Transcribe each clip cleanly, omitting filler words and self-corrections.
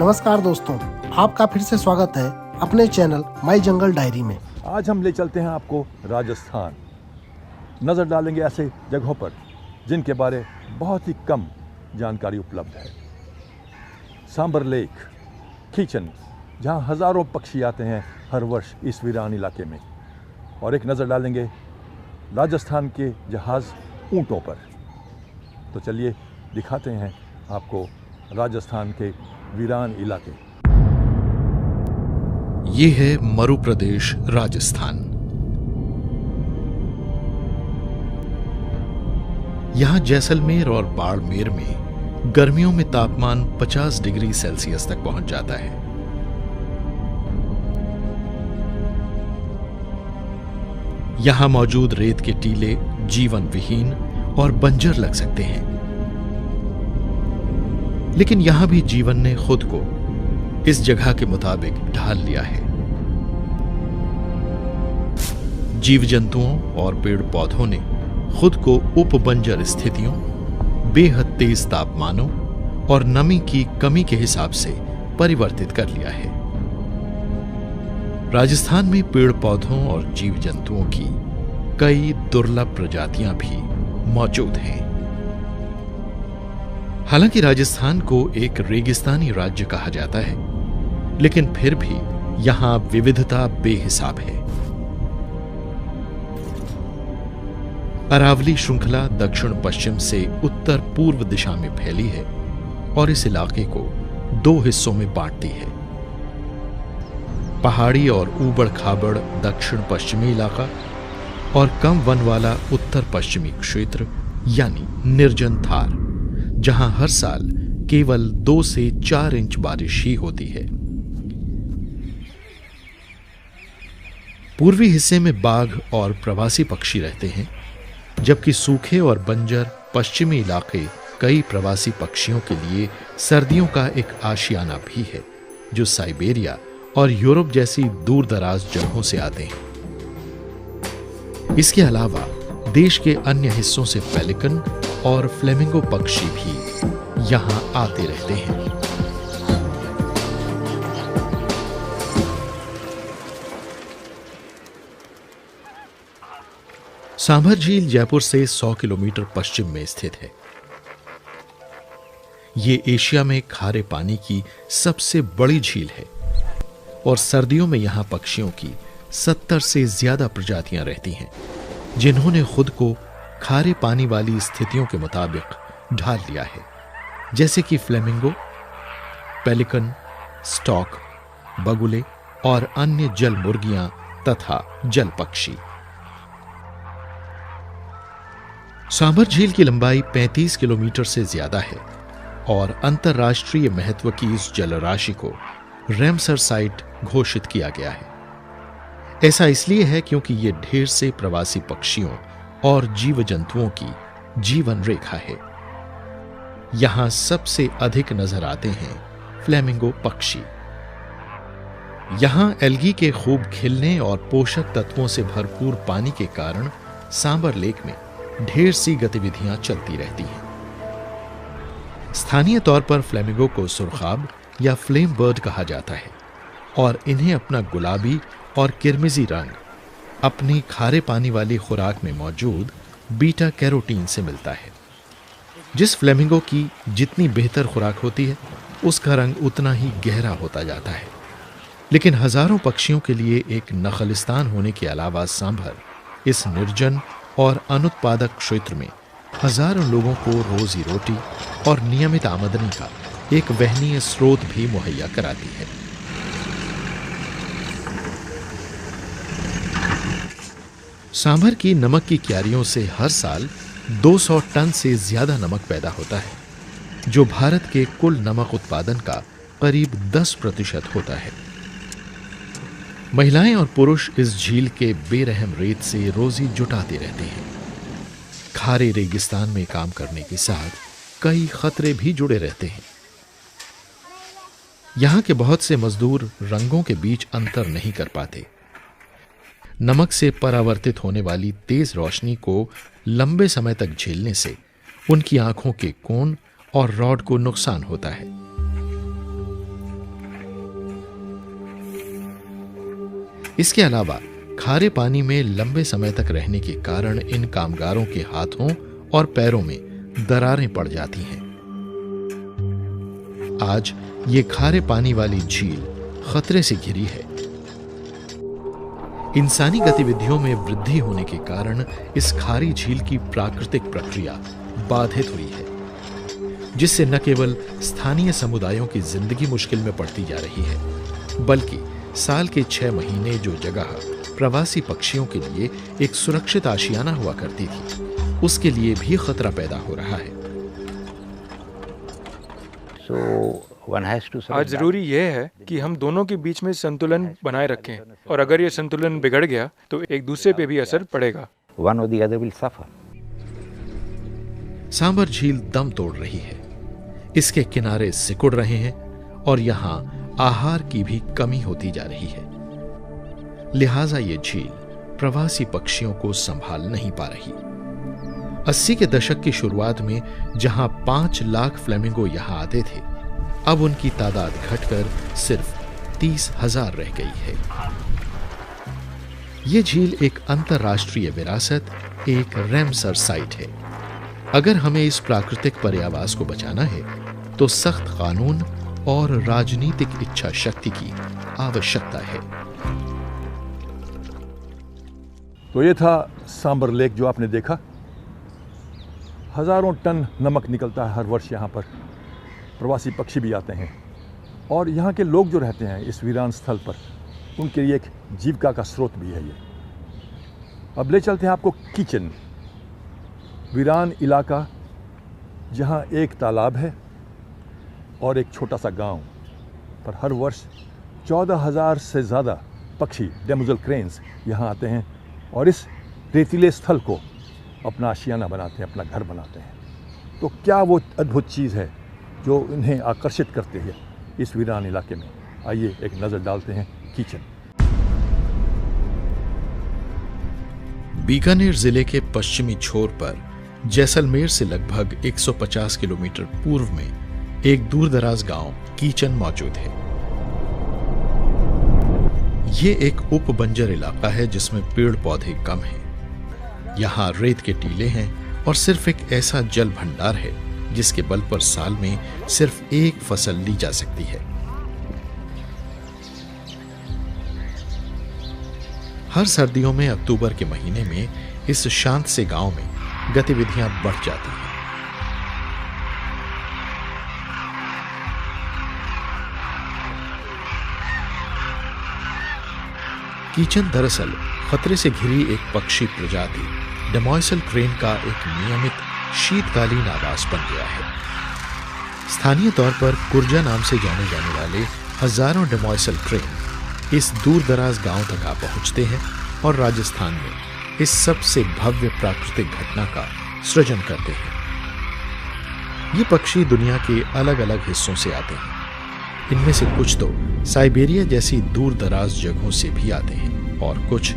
नमस्कार दोस्तों, आपका फिर से स्वागत है अपने चैनल माई जंगल डायरी में। आज हम ले चलते हैं आपको राजस्थान। नज़र डालेंगे ऐसे जगहों पर जिनके बारे बहुत ही कम जानकारी उपलब्ध है। सांबर लेक, खीचन, जहां हज़ारों पक्षी आते हैं हर वर्ष इस वीरान इलाके में। और एक नज़र डालेंगे राजस्थान के जहाज़ ऊँटों पर। तो चलिए दिखाते हैं आपको राजस्थान के वीरान इलाके। ये है मरु प्रदेश राजस्थान। यहां जैसलमेर और बाड़मेर में गर्मियों में तापमान 50 डिग्री सेल्सियस तक पहुंच जाता है। यहां मौजूद रेत के टीले जीवन विहीन और बंजर लग सकते हैं, लेकिन यहां भी जीवन ने खुद को इस जगह के मुताबिक ढाल लिया है। जीव जंतुओं और पेड़ पौधों ने खुद को उपबंजर स्थितियों, बेहद तेज तापमानों और नमी की कमी के हिसाब से परिवर्तित कर लिया है। राजस्थान में पेड़ पौधों और जीव जंतुओं की कई दुर्लभ प्रजातियां भी मौजूद हैं। हालांकि राजस्थान को एक रेगिस्तानी राज्य कहा जाता है, लेकिन फिर भी यहां विविधता बेहिसाब है। अरावली श्रृंखला दक्षिण पश्चिम से उत्तर पूर्व दिशा में फैली है और इस इलाके को 2 हिस्सों में बांटती है। पहाड़ी और ऊबड़ खाबड़ दक्षिण पश्चिमी इलाका और कम वन वाला उत्तर पश्चिमी क्षेत्र यानी निर्जन थार, जहां हर साल केवल 2 से 4 इंच बारिश ही होती है। पूर्वी हिस्से में बाघ और प्रवासी पक्षी रहते हैं, जबकि सूखे और बंजर पश्चिमी इलाके कई प्रवासी पक्षियों के लिए सर्दियों का एक आशियाना भी है, जो साइबेरिया और यूरोप जैसी दूर दराज जगहों से आते हैं। इसके अलावा देश के अन्य हिस्सों से पेलिकन और फ्लेमिंगो पक्षी भी यहां आते रहते हैं। सांभर झील जयपुर से 100 किलोमीटर पश्चिम में स्थित है। ये एशिया में खारे पानी की सबसे बड़ी झील है और सर्दियों में यहां पक्षियों की 70 से ज्यादा प्रजातियां रहती हैं, जिन्होंने खुद को खारे पानी वाली स्थितियों के मुताबिक ढाल लिया है, जैसे कि फ्लेमिंगो, पेलिकन, स्टॉक, बगुले और अन्य जल मुर्गियां तथा जल पक्षी। सांभर झील की लंबाई 35 किलोमीटर से ज्यादा है और अंतर्राष्ट्रीय महत्व की इस जलराशि को रैमसर साइट घोषित किया गया है। ऐसा इसलिए है क्योंकि यह ढेर से प्रवासी पक्षियों और जीव जंतुओं की जीवन रेखा है। यहां सबसे अधिक नजर आते हैं फ्लेमिंगो पक्षी। यहां एल्गी के खूब खिलने और पोषक तत्वों से भरपूर पानी के कारण सांबर लेक में ढेर सी गतिविधियां चलती रहती हैं। स्थानीय तौर पर फ्लेमिंगो को सुरखाब या फ्लेम बर्ड कहा जाता है और इन्हें अपना गुलाबी और किरमिजी रंग अपनी खारे पानी वाली खुराक में मौजूद बीटा कैरोटीन से मिलता है। जिस फ्लेमिंगो की जितनी बेहतर खुराक होती है, उसका रंग उतना ही गहरा होता जाता है। लेकिन हजारों पक्षियों के लिए एक नखलिस्तान होने के अलावा सांभर इस निर्जन और अनुत्पादक क्षेत्र में हजारों लोगों को रोजी रोटी और नियमित आमदनी का एक वहनीय स्रोत भी मुहैया कराती है। सांभर की नमक की क्यारियों से हर साल 200 टन से ज्यादा नमक पैदा होता है, जो भारत के कुल नमक उत्पादन का करीब 10% होता है। महिलाएं और पुरुष इस झील के बेरहम रेत से रोजी जुटाते रहते हैं। खारे रेगिस्तान में काम करने के साथ कई खतरे भी जुड़े रहते हैं। यहां के बहुत से मजदूर रंगों के बीच अंतर नहीं कर पाते। नमक से परावर्तित होने वाली तेज रोशनी को लंबे समय तक झेलने से उनकी आंखों के कोण और रॉड को नुकसान होता है। इसके अलावा खारे पानी में लंबे समय तक रहने के कारण इन कामगारों के हाथों और पैरों में दरारें पड़ जाती हैं। आज ये खारे पानी वाली झील खतरे से घिरी है। इंसानी गतिविधियों में वृद्धि होने के कारण इस खारी झील की प्राकृतिक प्रक्रिया बाधित हुई है, जिससे न केवल स्थानीय समुदायों की जिंदगी मुश्किल में पड़ती जा रही है, बल्कि साल के 6 महीने जो जगह प्रवासी पक्षियों के लिए एक सुरक्षित आशियाना हुआ करती थी, उसके लिए भी खतरा पैदा हो रहा है। आज जरूरी यह है कि हम दोनों के बीच में संतुलन बनाए रखें, और अगर ये संतुलन बिगड़ गया तो एक दूसरे पे भी असर पड़ेगा। सांबर झील दम तोड़ रही है, इसके किनारे सिकुड़ रहे हैं और यहाँ आहार की भी कमी होती जा रही है। लिहाजा ये झील प्रवासी पक्षियों को संभाल नहीं पा रही। 80 के दशक की शुरुआत में जहां 5 लाख फ्लेमिंगो यहां आते थे, अब उनकी तादाद घटकर सिर्फ 30,000 रह गई है। ये झील एक अंतर्राष्ट्रीय विरासत, एक रैमसर साइट है। अगर हमें इस प्राकृतिक पर्यावास को बचाना है तो सख्त कानून और राजनीतिक इच्छा शक्ति की आवश्यकता है। तो ये था सांबर लेक जो आपने देखा। हजारों टन नमक निकलता है हर वर्ष यहाँ पर। प्रवासी पक्षी भी आते हैं और यहाँ के लोग जो रहते हैं इस वीरान स्थल पर, उनके लिए एक जीविका का स्रोत भी है ये। अब ले चलते हैं आपको कीचन, वीरान इलाका जहाँ एक तालाब है और एक छोटा सा गांव, पर हर वर्ष 14,000 से ज़्यादा पक्षी डेमोजल क्रेन्स यहाँ आते हैं और इस रेतीले स्थल को अपना आशियाना बनाते हैं, अपना घर बनाते हैं। तो क्या वो अद्भुत चीज़ है जो इन्हें आकर्षित करती है इस वीरान इलाके में? आइए एक नज़र डालते हैं कीचन। बीकानेर जिले के पश्चिमी छोर पर जैसलमेर से लगभग 150 किलोमीटर पूर्व में एक दूरदराज गांव कीचन मौजूद है। ये एक उप बंजर इलाका है जिसमें पेड़ पौधे कम हैं। यहाँ रेत के टीले हैं और सिर्फ एक ऐसा जल भंडार है जिसके बल पर साल में सिर्फ एक फसल ली जा सकती है। हर सर्दियों में अक्टूबर के महीने में इस शांत से गांव में गतिविधियां बढ़ जाती हैं। कीचन दरअसल खतरे से घिरी एक पक्षी प्रजाति डेमोइसल क्रेन का एक नियमित शीतकालीन आवास बन गया है। स्थानीय तौर पर कुर्जा नाम से जाने जाने वाले हजारों डेमोइसल क्रेन इस दूरदराज गांव तक आ पहुंचते हैं और राजस्थान में इस सबसे भव्य प्राकृतिक घटना का सृजन करते हैं। ये पक्षी दुनिया के अलग अलग हिस्सों से आते हैं। इनमें से कुछ तो साइबेरिया जैसी दूर दराज जगहों से भी आते हैं और कुछ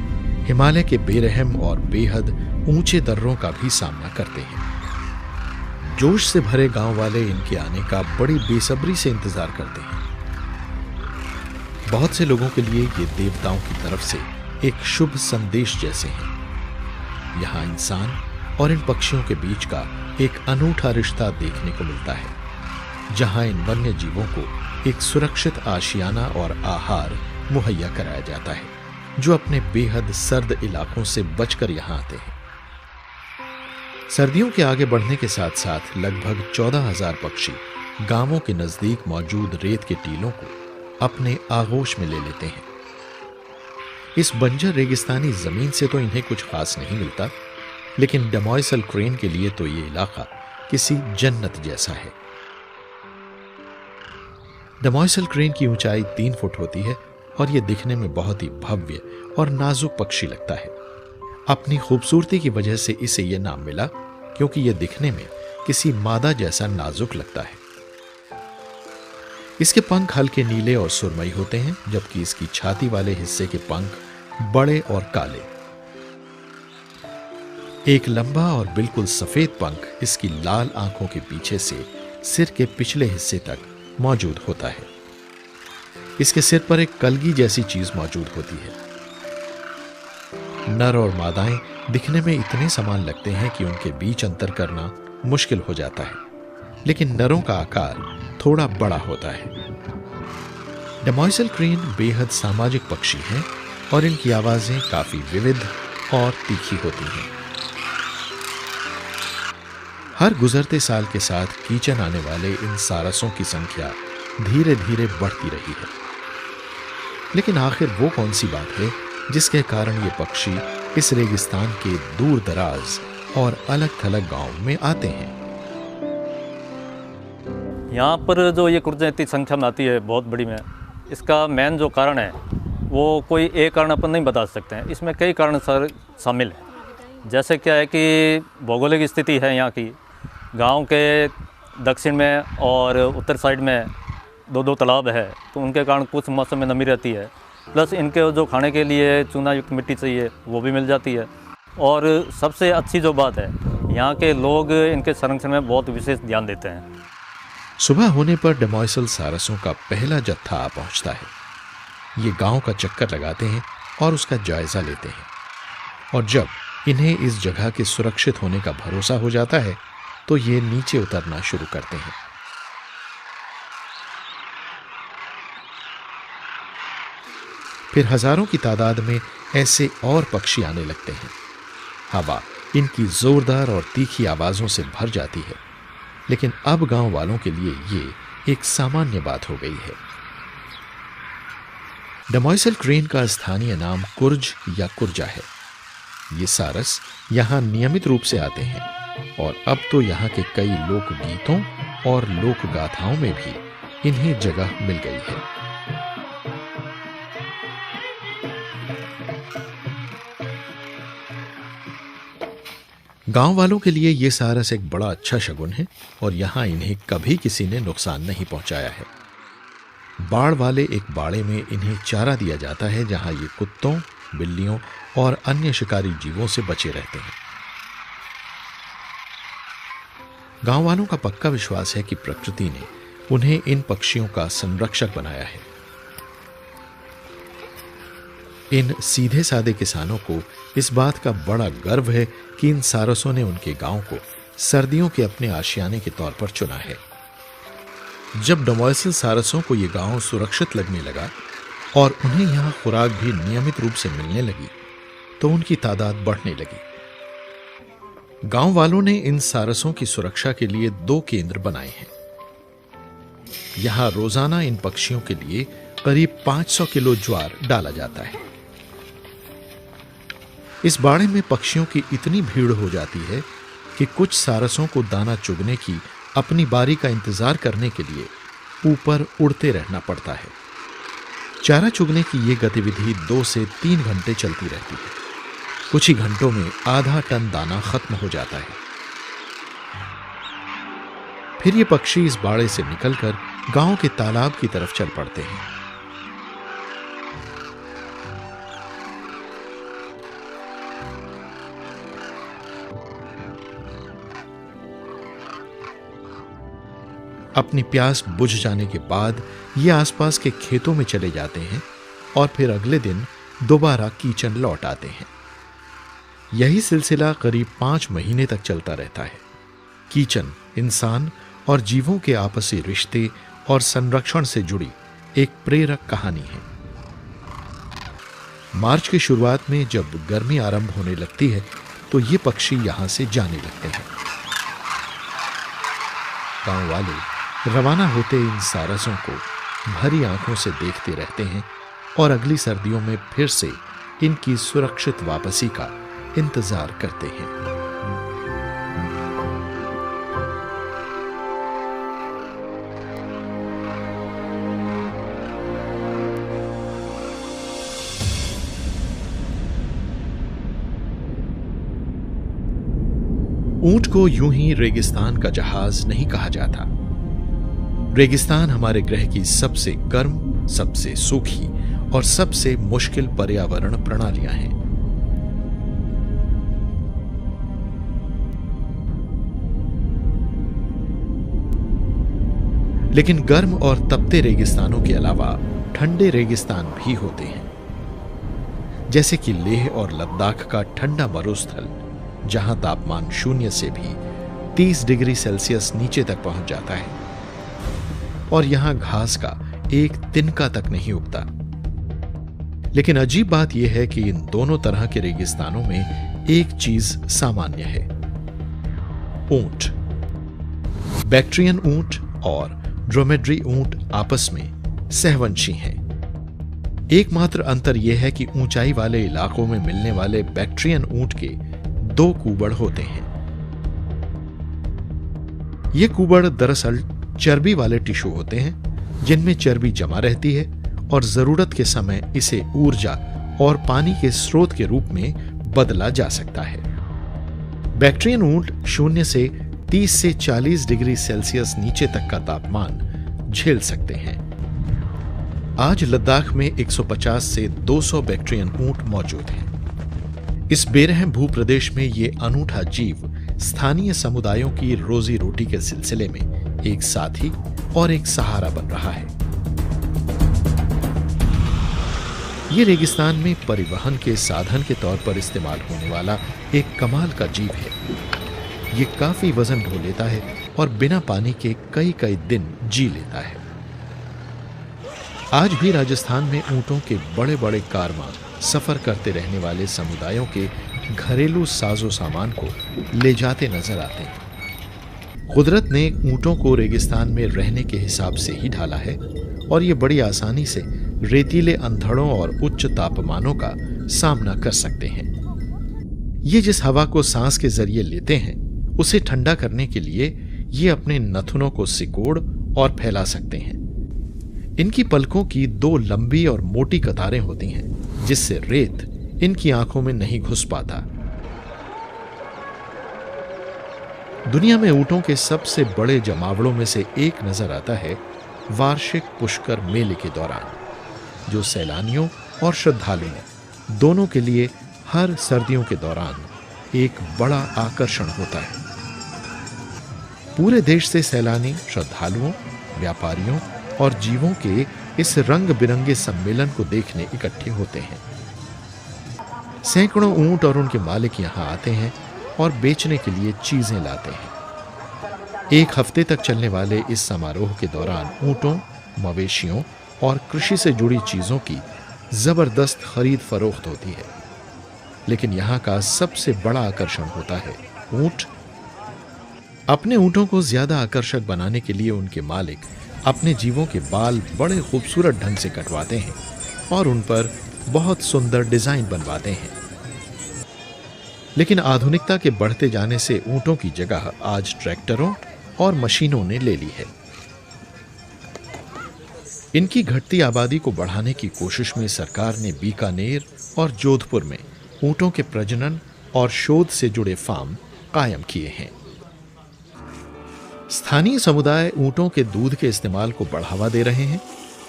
हिमालय के बेरहम और बेहद ऊंचे दर्रों का भी सामना करते हैं। जोश से भरे गांव वाले इनके आने का बड़ी बेसब्री से इंतजार करते हैं। बहुत से लोगों के लिए ये देवताओं की तरफ से एक शुभ संदेश जैसे हैं। यहाँ इंसान और इन पक्षियों के बीच का एक अनूठा रिश्ता देखने को मिलता है, जहाँ इन वन्य जीवों को एक सुरक्षित आशियाना और आहार मुहैया कराया जाता है, जो अपने बेहद सर्द इलाकों से बचकर यहाँ आते हैं। सर्दियों के आगे बढ़ने के साथ साथ लगभग 14,000 पक्षी गांवों के नजदीक मौजूद रेत के टीलों को अपने आगोश में ले लेते हैं। इस बंजर रेगिस्तानी जमीन से तो इन्हें कुछ खास नहीं मिलता, लेकिन डेमोइसल क्रेन के लिए तो ये इलाका किसी जन्नत जैसा है। डेमोइसल क्रेन की ऊंचाई 3 फुट होती है और यह दिखने में बहुत ही भव्य और नाजुक पक्षी लगता है। अपनी खूबसूरती की वजह से इसे यह नाम मिला क्योंकि यह दिखने में किसी मादा जैसा नाजुक लगता है। इसके पंख हल्के नीले और सुरमई होते हैं, जबकि इसकी छाती वाले हिस्से के पंख बड़े और काले। एक लंबा और बिल्कुल सफेद पंख इसकी लाल आंखों के पीछे से सिर के पिछले हिस्से तक मौजूद होता है। इसके सिर पर एक कलगी जैसी चीज मौजूद होती है नर और मादाएं दिखने में इतने समान लगते हैं कि उनके बीच अंतर करना मुश्किल हो जाता है, लेकिन नरों का आकार थोड़ा बड़ा होता है। डेमोइसल क्रेन बेहद सामाजिक पक्षी हैं और इनकी आवाजें काफी विविध और तीखी होती हैं। हर गुजरते साल के साथ कीचन आने वाले इन सारसों की संख्या धीरे धीरे बढ़ती रही है। लेकिन आखिर वो कौन सी बात है जिसके कारण ये पक्षी इस रेगिस्तान के दूर दराज और अलग थलग गांव में आते हैं? यहाँ पर जो ये कुर्जें इतनी संख्या में आती है बहुत बड़ी में, इसका मेन जो कारण है वो कोई एक कारण अपन नहीं बता सकते हैं। इसमें कई कारण सर शामिल हैं। जैसे क्या है कि भौगोलिक स्थिति है यहाँ की, गांव के दक्षिण में और उत्तर साइड में दो तालाब है, तो उनके कारण कुछ मौसम में नमी रहती है। प्लस इनके जो खाने के लिए चूना युक्त मिट्टी चाहिए वो भी मिल जाती है। और सबसे अच्छी जो बात है, यहाँ के लोग इनके संरक्षण में बहुत विशेष ध्यान देते हैं। सुबह होने पर डेमोइसल सारसों का पहला जत्था आ पहुंचता है। ये गांव का चक्कर लगाते हैं और उसका जायजा लेते हैं, और जब इन्हें इस जगह के सुरक्षित होने का भरोसा हो जाता है तो ये नीचे उतरना शुरू करते हैं। फिर हजारों की तादाद में ऐसे और पक्षी आने लगते हैं। हवा इनकी जोरदार और तीखी आवाजों से भर जाती है, लेकिन अब गांव वालों के लिए ये एक सामान्य बात हो गई है। डेमोइसल क्रेन का स्थानीय नाम कुर्ज या कुर्जा है। ये सारस यहां नियमित रूप से आते हैं, और अब तो यहां के कई लोक गीतों और लोक गाथाओं में भी इन्हें जगह मिल गई है। गांव वालों के लिए ये सारस एक बड़ा अच्छा शगुन है, और यहां इन्हें कभी किसी ने नुकसान नहीं पहुंचाया है। बाड़ वाले एक बाड़े में इन्हें चारा दिया जाता है, जहां ये कुत्तों, बिल्लियों और अन्य शिकारी जीवों से बचे रहते हैं। गांव वालों का पक्का विश्वास है कि प्रकृति ने उन्हें इन पक्षियों का संरक्षक बनाया है। इन सीधे सादे किसानों को इस बात का बड़ा गर्व है कि इन सारसों ने उनके गांव को सर्दियों के अपने आशियाने के तौर पर चुना है। जब डेमोइसल सारसों को यह गांव सुरक्षित लगने लगा और उन्हें यहां खुराक भी नियमित रूप से मिलने लगी, तो उनकी तादाद बढ़ने लगी। गांव वालों ने इन सारसों की सुरक्षा के लिए 2 केंद्र बनाए हैं। यहां रोजाना इन पक्षियों के लिए करीब 500 किलो ज्वार डाला जाता है। इस बाड़े में पक्षियों की इतनी भीड़ हो जाती है कि कुछ सारसों को दाना चुगने की अपनी बारी का इंतजार करने के लिए ऊपर उड़ते रहना पड़ता है। चारा चुगने की यह गतिविधि 2 से 3 घंटे चलती रहती है। कुछ ही घंटों में आधा टन दाना खत्म हो जाता है। फिर ये पक्षी इस बाड़े से निकलकर गांव के तालाब की तरफ चल पड़ते हैं। अपनी प्यास बुझ जाने के बाद ये आसपास के खेतों में चले जाते हैं और फिर अगले दिन दोबारा कीचन लौट आते हैं। यही सिलसिला करीब 5 महीने तक चलता रहता है। कीचन इंसान और जीवों के आपसी रिश्ते और संरक्षण से जुड़ी एक प्रेरक कहानी है। मार्च की शुरुआत में जब गर्मी आरंभ होने लगती है तो ये पक्षी यहां से जाने लगते हैं। गांव वाले रवाना होते इन सारसों को भरी आंखों से देखते रहते हैं और अगली सर्दियों में फिर से इनकी सुरक्षित वापसी का इंतजार करते हैं। ऊंट को यूं ही रेगिस्तान का जहाज नहीं कहा जाता। रेगिस्तान हमारे ग्रह की सबसे गर्म, सबसे सूखी और सबसे मुश्किल पर्यावरण प्रणालियां हैं। लेकिन गर्म और तपते रेगिस्तानों के अलावा ठंडे रेगिस्तान भी होते हैं। जैसे कि लेह और लद्दाख का ठंडा मरुस्थल, जहां तापमान 0 से भी 30 डिग्री सेल्सियस नीचे तक पहुंच जाता है, और यहां घास का एक तिनका तक नहीं उगता। लेकिन अजीब बात यह है कि इन दोनों तरह के रेगिस्तानों में एक चीज सामान्य है, ऊंट। बैक्ट्रियन ऊंट और ड्रोमेड्री ऊंट आपस में सहवंशी हैं। एकमात्र अंतर यह है कि ऊंचाई वाले इलाकों में मिलने वाले बैक्ट्रियन ऊंट के 2 कूबड़ होते हैं। ये कूबड़ दरअसल चर्बी वाले टिश्यू होते हैं, जिनमें चर्बी जमा रहती है और जरूरत के समय इसे ऊर्जा और पानी के स्रोत के रूप में बदला जा सकता है। बैक्ट्रियन ऊंट 0 से 30 से 40 डिग्री सेल्सियस नीचे तक का तापमान झेल सकते हैं। आज लद्दाख में 150 से 200 बैक्ट्रियन ऊंट मौजूद हैं। इस बेरहम भूप्रदेश में ये अनूठा जीव स्थानीय समुदायों की रोजी रोटी के सिलसिले में एक साथी और एक सहारा बन रहा है। ये रेगिस्तान में परिवहन के साधन के तौर पर इस्तेमाल होने वाला एक कमाल का जीव है। ये काफी वजन ढो लेता है और बिना पानी के कई कई दिन जी लेता है। आज भी राजस्थान में ऊंटों के बड़े बड़े कारवां सफर करते रहने वाले समुदायों के घरेलू साजो सामान को ले जाते नजर आते हैं। कुदरत ने ऊंटों को रेगिस्तान में रहने के हिसाब से ही ढाला है और ये बड़ी आसानी से रेतीले अंधड़ों और उच्च तापमानों का सामना कर सकते हैं। ये जिस हवा को सांस के जरिए लेते हैं, उसे ठंडा करने के लिए ये अपने नथुनों को सिकोड़ और फैला सकते हैं। इनकी पलकों की 2 लंबी और मोटी कतारें होती हैं, जिससे रेत इनकी आंखों में नहीं घुस पाता। दुनिया में ऊंटों के सबसे बड़े जमावड़ों में से एक नजर आता है वार्षिक पुष्कर मेले के दौरान, जो सैलानियों और श्रद्धालुओं दोनों के लिए हर सर्दियों के दौरान एक बड़ा आकर्षण होता है। पूरे देश से सैलानी श्रद्धालुओं, व्यापारियों और जीवों के इस रंग बिरंगे सम्मेलन को देखने इकट्ठे होते हैं। सैकड़ों ऊंट और उनके मालिक यहां आते हैं और बेचने के लिए चीजें लाते हैं। 1 हफ्ते तक चलने वाले इस समारोह के दौरान ऊंटों, मवेशियों और कृषि से जुड़ी चीजों की जबरदस्त खरीद फरोख्त होती है। लेकिन यहां का सबसे बड़ा आकर्षण होता है ऊंट। अपने ऊंटों को ज्यादा आकर्षक बनाने के लिए उनके मालिक अपने जीवों के बाल बड़े खूबसूरत ढंग से कटवाते हैं और उन पर बहुत सुंदर डिजाइन बनवाते हैं। लेकिन आधुनिकता के बढ़ते जाने से ऊंटों की जगह आज ट्रैक्टरों और मशीनों ने ले ली है। इनकी घटती आबादी को बढ़ाने की कोशिश में सरकार ने बीकानेर और जोधपुर में ऊंटों के प्रजनन और शोध से जुड़े फार्म कायम किए हैं। स्थानीय समुदाय ऊंटों के दूध के इस्तेमाल को बढ़ावा दे रहे हैं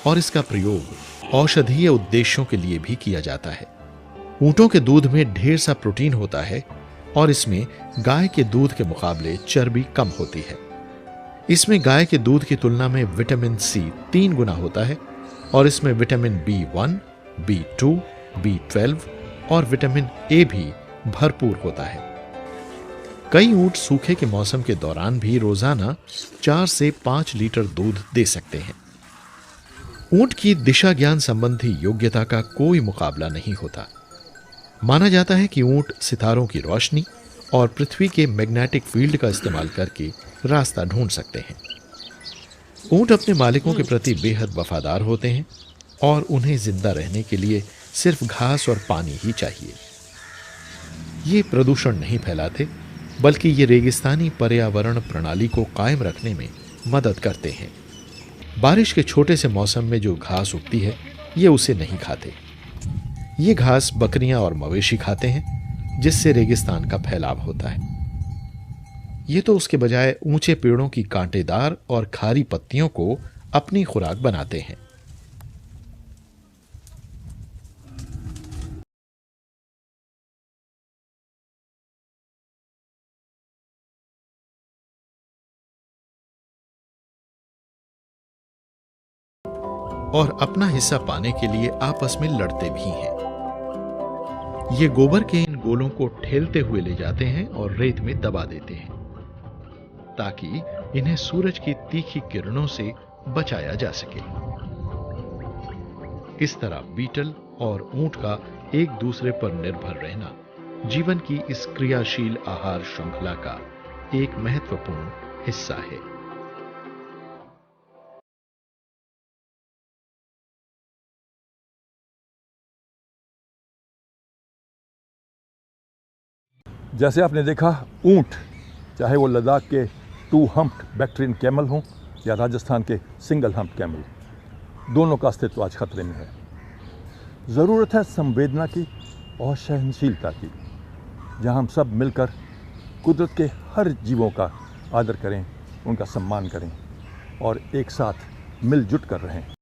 और इसका प्रयोग औषधीय उद्देश्यों के लिए भी किया जाता है। ऊंटों के दूध में ढेर सा प्रोटीन होता है और इसमें गाय के दूध के मुकाबले चर्बी कम होती है। इसमें गाय के दूध की तुलना में विटामिन सी 3 गुना होता है और इसमें विटामिन B1, B2, B12 और विटामिन ए भी भरपूर होता है। कई ऊंट सूखे के मौसम के दौरान भी रोजाना 4 से 5 लीटर दूध दे सकते हैं। ऊंट की दिशा ज्ञान संबंधी योग्यता का कोई मुकाबला नहीं होता। माना जाता है कि ऊंट सितारों की रोशनी और पृथ्वी के मैग्नेटिक फील्ड का इस्तेमाल करके रास्ता ढूंढ सकते हैं। ऊंट अपने मालिकों के प्रति बेहद वफादार होते हैं और उन्हें जिंदा रहने के लिए सिर्फ घास और पानी ही चाहिए। ये प्रदूषण नहीं फैलाते, बल्कि ये रेगिस्तानी पर्यावरण प्रणाली को कायम रखने में मदद करते हैं। बारिश के छोटे से मौसम में जो घास उगती है, ये उसे नहीं खाते। ये घास बकरियां और मवेशी खाते हैं, जिससे रेगिस्तान का फैलाव होता है। ये तो उसके बजाय ऊंचे पेड़ों की कांटेदार और खारी पत्तियों को अपनी खुराक बनाते हैं। और अपना हिस्सा पाने के लिए आपस में लड़ते भी हैं। ये गोबर के इन गोलों को ठेलते हुए ले जाते हैं और रेत में दबा देते हैं ताकि इन्हें सूरज की तीखी किरणों से बचाया जा सके। इस तरह बीटल और ऊंट का एक दूसरे पर निर्भर रहना जीवन की इस क्रियाशील आहार श्रृंखला का एक महत्वपूर्ण हिस्सा है। जैसे आपने देखा, ऊंट, चाहे वो लद्दाख के 2 हम्प्ड बैक्ट्रियन कैमल हों या राजस्थान के सिंगल हम्प्ड कैमल, दोनों का अस्तित्व आज खतरे में है। ज़रूरत है संवेदना की और सहनशीलता की, जहां हम सब मिलकर कुदरत के हर जीवों का आदर करें, उनका सम्मान करें और एक साथ मिलजुट कर रहें।